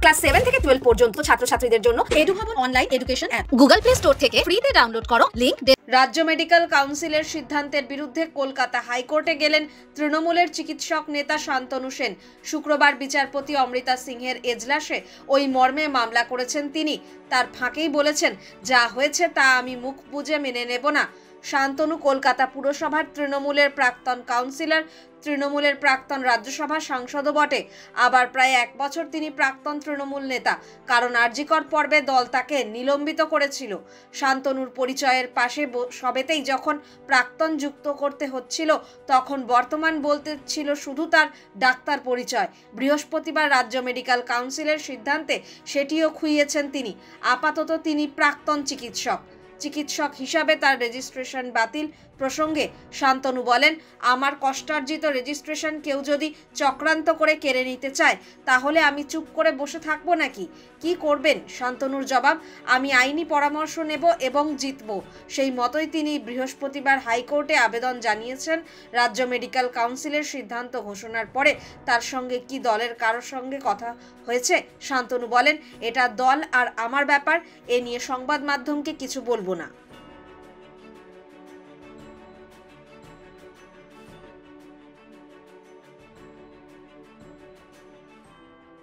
Class 7 থেকে 12 পর্যন্ত ছাত্রছাত্রীদের জন্য Edubhavan online education app Google Play Store থেকে ফ্রিতে ডাউনলোড করো। লিংক রাজ্য মেডিকেল কাউন্সিলের সিদ্ধান্তের বিরুদ্ধে কলকাতা হাইকোর্টে গেলেন তৃণমূলের চিকিৎসক নেতা শান্তনু সেন। শুক্রবার বিচারপতি অমৃতা সিংহের এজলাসে ওই মর্মে মামলা করেছেন তিনি। তার ফাঁকেই বলেছেন, যা হয়েছে তা আমি মুখ বুজে মেনে নেব না। শান্তনু কলকাতা পুরসভার তৃণমূলের প্রাক্তন কাউন্সিলর, তৃণমূলের প্রাক্তন রাজ্যসভা সাংসদও বটে। আবার প্রায় 1 বছর তিনি প্রাক্তন তৃণমূল নেতা, কারণ আরজিকর পর্বে দল তাকে নিলম্বিত করেছিল। শান্তনুর পরিচয়ের পাশে সবেতেই যখন প্রাক্তন যুক্ত করতে হচ্ছিল, তখন বর্তমান বলতে ছিল শুধু তার ডাক্তার পরিচয়। বৃহস্পতিবার রাজ্য মেডিকেল কাউন্সিলের সিদ্ধান্তে সেটিও খুইয়েছেন তিনি। আপাতত তিনি প্রাক্তন চিকিৎসক হিসাবে তার রেজিস্ট্রেশন বাতিল প্রসঙ্গে শান্তনু বলেন, আমার কষ্টার্জিত রেজিস্ট্রেশন কেউ যদি চক্রান্ত করে কেড়ে নিতে চায়, তাহলে আমি চুপ করে বসে থাকবো নাকি? কি করবেন? শান্তনুর জবাব, আমি আইনি পরামর্শ নেব এবং জিতব। সেই মতোই তিনি বৃহস্পতিবার হাইকোর্টে আবেদন জানিয়েছেন। রাজ্য মেডিকেল কাউন্সিলের সিদ্ধান্ত ঘোষণার পরে তার সঙ্গে কি দলের কারোর সঙ্গে কথা হয়েছে? শান্তনু বলেন, এটা দল আর আমার ব্যাপার, এ নিয়ে সংবাদ মাধ্যমকে কিছু বলবো না।